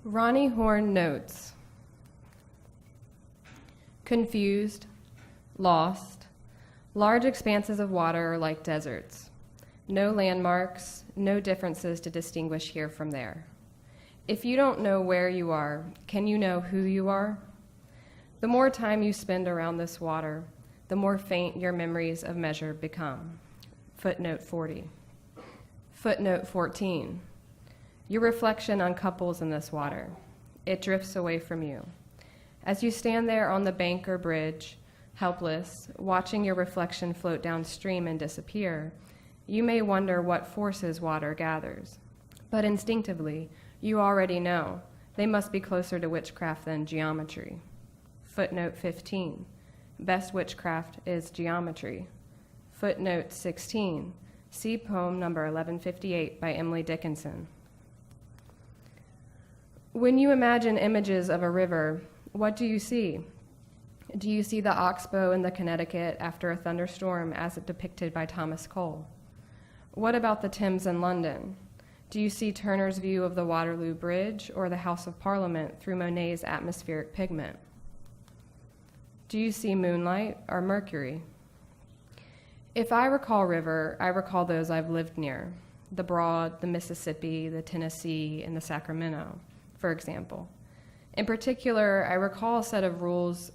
Ronnie Horn notes, confused, lost, large expanses of water are like deserts. No landmarks, no differences to distinguish here from there. If you don't know where you are, can you know who you are? The more time you spend around this water, the more faint your memories of measure become. Footnote 40. Footnote 14. Your reflection uncouples in this water. It drifts away from you. As you stand there on the bank or bridge, helpless, watching your reflection float downstream and disappear, you may wonder what forces water gathers. But instinctively, you already know they must be closer to witchcraft than geometry. Footnote 15. Best witchcraft is geometry. Footnote 16. See poem number 1158 by Emily Dickinson. When you imagine images of a river, what do you see? Do you see the oxbow in the Connecticut after a thunderstorm as depicted by Thomas Cole? What about the Thames in London? Do you see Turner's view of the Waterloo Bridge or the House of Parliament through Monet's atmospheric pigment? Do you see moonlight or mercury? If I recall river, I recall those I've lived near, the Broad, the Mississippi, the Tennessee, and the Sacramento, for example. In particular, I recall a set of rules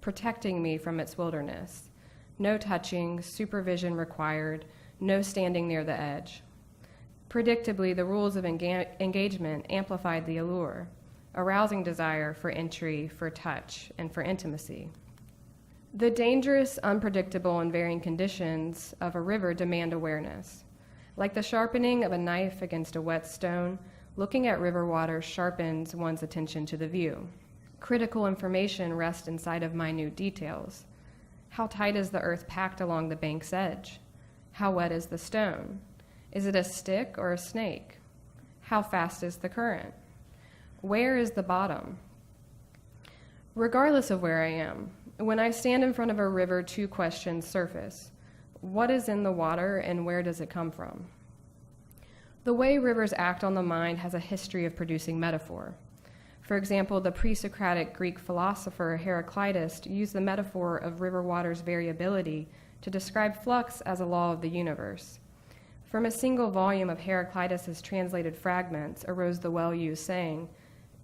protecting me from its wilderness. No touching, supervision required, no standing near the edge. Predictably, the rules of engagement amplified the allure, arousing desire for entry, for touch, and for intimacy. The dangerous, unpredictable, and varying conditions of a river demand awareness. Like the sharpening of a knife against a wet stone, looking at river water sharpens one's attention to the view. Critical information rests inside of minute details. How tight is the earth packed along the bank's edge? How wet is the stone? Is it a stick or a snake? How fast is the current? Where is the bottom? Regardless of where I am, when I stand in front of a river, two questions surface. What is in the water and where does it come from? The way rivers act on the mind has a history of producing metaphor. For example, the pre-Socratic Greek philosopher Heraclitus used the metaphor of river water's variability to describe flux as a law of the universe. From a single volume of Heraclitus's translated fragments arose the well-used saying,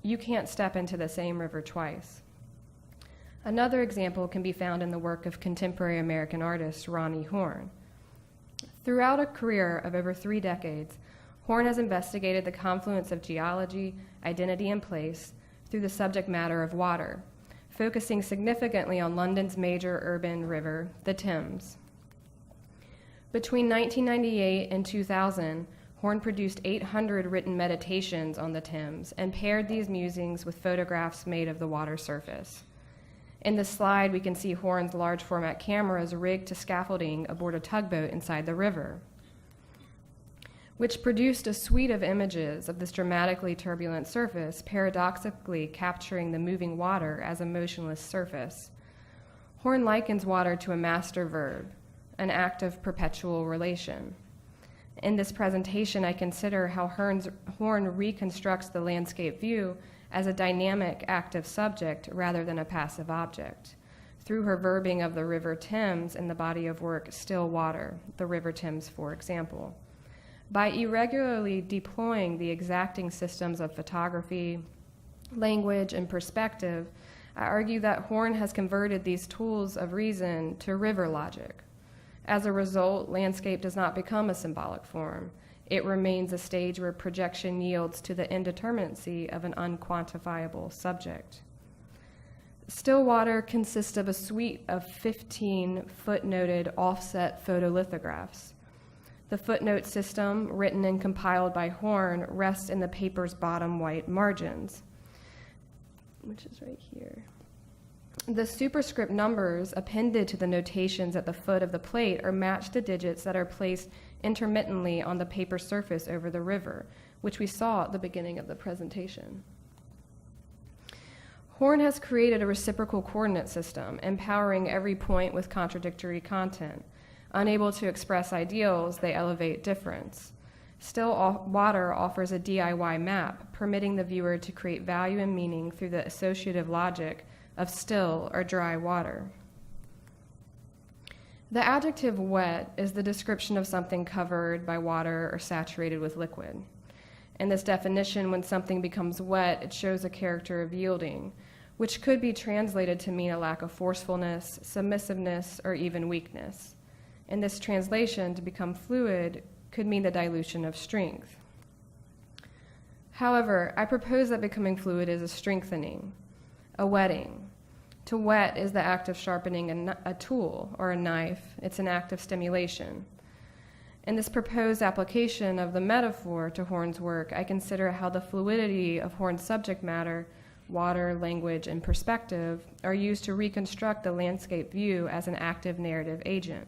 "You can't step into the same river twice." Another example can be found in the work of contemporary American artist Ronnie Horn. Throughout a career of over 3 decades, Horn has investigated the confluence of geology, identity, and place through the subject matter of water, focusing significantly on London's major urban river, the Thames. Between 1998 and 2000, Horn produced 800 written meditations on the Thames and paired these musings with photographs made of the water surface. In this slide, we can see Horn's large format cameras rigged to scaffolding aboard a tugboat inside the river, which produced a suite of images of this dramatically turbulent surface, paradoxically capturing the moving water as a motionless surface. Horn likens water to a master verb, an act of perpetual relation. In this presentation, I consider how Horn reconstructs the landscape view as a dynamic, active subject rather than a passive object, through her verbing of the River Thames in the body of work Still Water, the River Thames, for example. By irregularly deploying the exacting systems of photography, language, and perspective, I argue that Horn has converted these tools of reason to river logic. As a result, landscape does not become a symbolic form. It remains a stage where projection yields to the indeterminacy of an unquantifiable subject. Still Water consists of a suite of 15 footnoted offset photolithographs. The footnote system, written and compiled by Horn, rests in the paper's bottom white margins, which is right here. The superscript numbers appended to the notations at the foot of the plate are matched to digits that are placed intermittently on the paper surface over the river, which we saw at the beginning of the presentation. Horn has created a reciprocal coordinate system, empowering every point with contradictory content. Unable to express ideals, they elevate difference. Still water offers a DIY map, permitting the viewer to create value and meaning through the associative logic of still or dry water. The adjective wet is the description of something covered by water or saturated with liquid. In this definition, when something becomes wet, it shows a character of yielding, which could be translated to mean a lack of forcefulness, submissiveness, or even weakness. In this translation, to become fluid could mean the dilution of strength. However, I propose that becoming fluid is a strengthening, a wetting. To wet is the act of sharpening a tool or a knife. It's an act of stimulation. In this proposed application of the metaphor to Horne's work, I consider how the fluidity of Horne's subject matter, water, language, and perspective, are used to reconstruct the landscape view as an active narrative agent.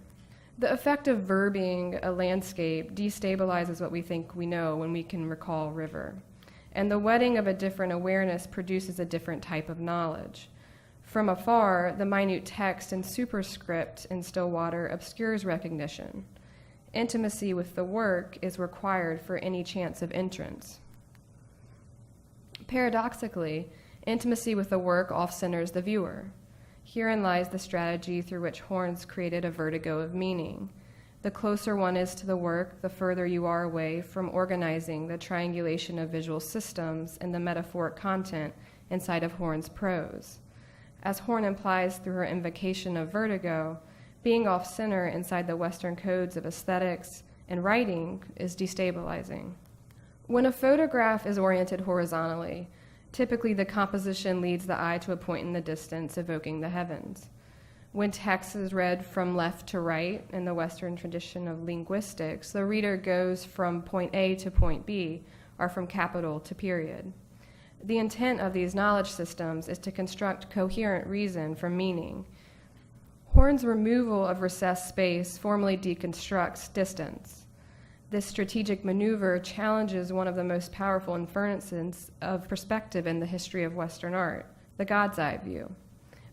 The effect of verbing a landscape destabilizes what we think we know when we can recall river. And the wetting of a different awareness produces a different type of knowledge. From afar, the minute text and superscript in still water obscures recognition. Intimacy with the work is required for any chance of entrance. Paradoxically, intimacy with the work off-centers the viewer. Herein lies the strategy through which Horne's created a vertigo of meaning. The closer one is to the work, the further you are away from organizing the triangulation of visual systems and the metaphoric content inside of Horne's prose. As Horne implies through her invocation of vertigo, being off-center inside the Western codes of aesthetics and writing is destabilizing. When a photograph is oriented horizontally, typically the composition leads the eye to a point in the distance, evoking the heavens. When text is read from left to right in the Western tradition of linguistics, the reader goes from point A to point B, or from capital to period. The intent of these knowledge systems is to construct coherent reason from meaning. Horne's removal of recessed space formally deconstructs distance. This strategic maneuver challenges one of the most powerful inferences of perspective in the history of Western art, the God's eye view,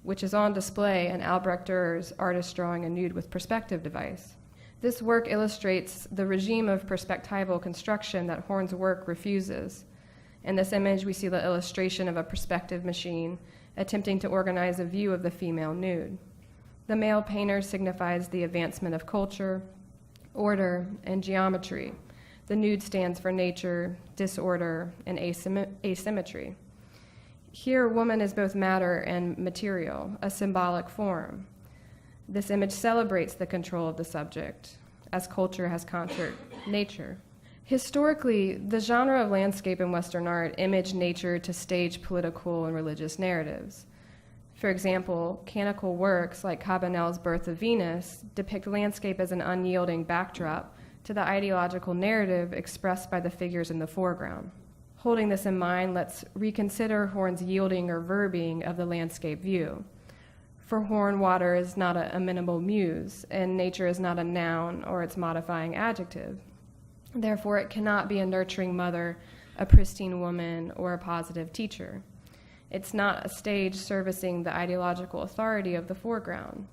which is on display in Albrecht Dürer's Artist Drawing a Nude with Perspective device. This work illustrates the regime of perspectival construction that Horne's work refuses. In this image, we see the illustration of a perspective machine attempting to organize a view of the female nude. The male painter signifies the advancement of culture, order, and geometry. The nude stands for nature, disorder, and asymmetry. Here, woman is both matter and material, a symbolic form. This image celebrates the control of the subject, as culture has conquered nature. Historically, the genre of landscape in Western art imaged nature to stage political and religious narratives. For example, canonical works like Cabanel's Birth of Venus depict landscape as an unyielding backdrop to the ideological narrative expressed by the figures in the foreground. Holding this in mind, let's reconsider Horne's yielding or verbing of the landscape view. For Horne, water is not a amenable muse, and nature is not a noun or its modifying adjective. Therefore, it cannot be a nurturing mother, a pristine woman, or a positive teacher. It's not a stage servicing the ideological authority of the foreground.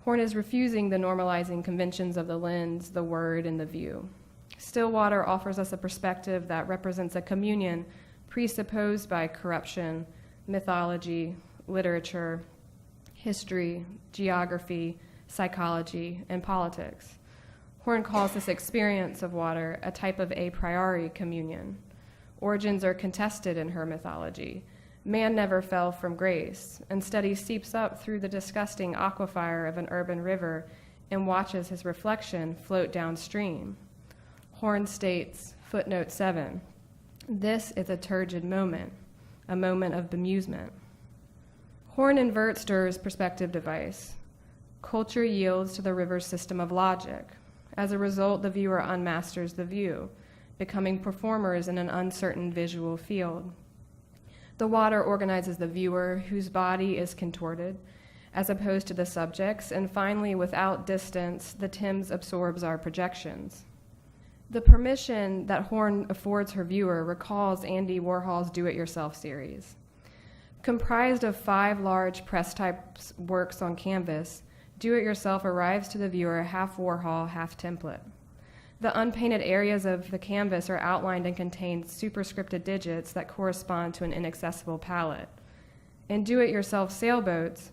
Horne is refusing the normalizing conventions of the lens, the word, and the view. Still water offers us a perspective that represents a communion presupposed by corruption, mythology, literature, history, geography, psychology, and politics. Horne calls this experience of water a type of a priori communion. Origins are contested in her mythology. Man never fell from grace. Instead, he seeps up through the disgusting aquifer of an urban river and watches his reflection float downstream. Horne states, footnote 7, "This is a turgid moment, a moment of bemusement." Horne inverts Dürer's perspective device. Culture yields to the river's system of logic. As a result, the viewer unmasters the view, becoming performers in an uncertain visual field. The water organizes the viewer, whose body is contorted, as opposed to the subjects, and finally, without distance, the Thames absorbs our projections. The permission that Horne affords her viewer recalls Andy Warhol's Do-It-Yourself series. Comprised of 5 large press-type works on canvas, Do-It-Yourself arrives to the viewer half Warhol, half template. The unpainted areas of the canvas are outlined and contain superscripted digits that correspond to an inaccessible palette. In do-it-yourself sailboats,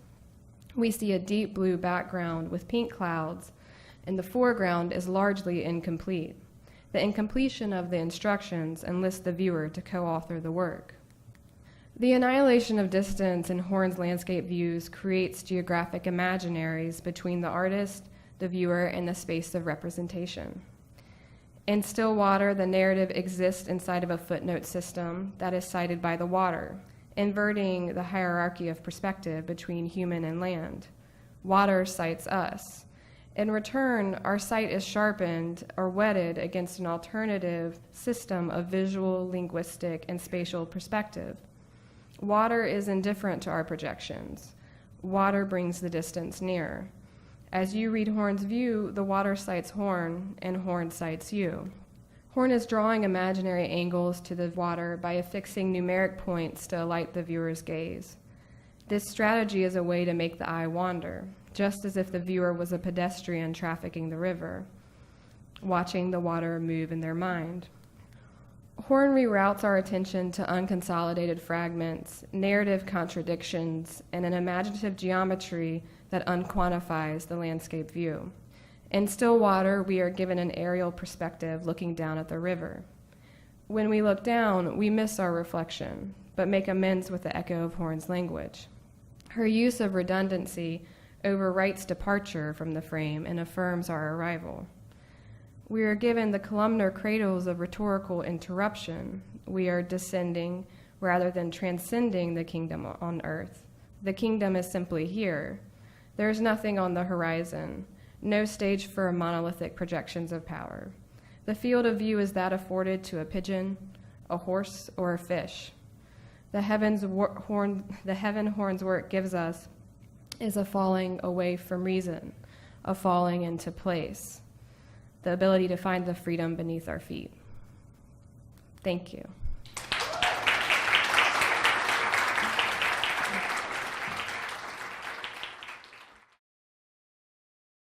we see a deep blue background with pink clouds, and the foreground is largely incomplete. The incompletion of the instructions enlists the viewer to co-author the work. The annihilation of distance in Horn's landscape views creates geographic imaginaries between the artist, the viewer, and the space of representation. In still water, the narrative exists inside of a footnote system that is cited by the water, inverting the hierarchy of perspective between human and land. Water cites us. In return, our sight is sharpened or whetted against an alternative system of visual, linguistic, and spatial perspective. Water is indifferent to our projections. Water brings the distance near. As you read Horn's view, the water cites Horn, and Horn cites you. Horn is drawing imaginary angles to the water by affixing numeric points to alight the viewer's gaze. This strategy is a way to make the eye wander, just as if the viewer was a pedestrian trafficking the river, watching the water move in their mind. Horn reroutes our attention to unconsolidated fragments, narrative contradictions, and an imaginative geometry that unquantifies the landscape view. In still water, we are given an aerial perspective looking down at the river. When we look down, we miss our reflection, but make amends with the echo of Horn's language. Her use of redundancy overwrites departure from the frame and affirms our arrival. We are given the columnar cradles of rhetorical interruption. We are descending rather than transcending the kingdom on earth. The kingdom is simply here. There is nothing on the horizon, no stage for monolithic projections of power. The field of view is that afforded to a pigeon, a horse, or a fish. The heaven Horn's work gives us is a falling away from reason, a falling into place, the ability to find the freedom beneath our feet. Thank you.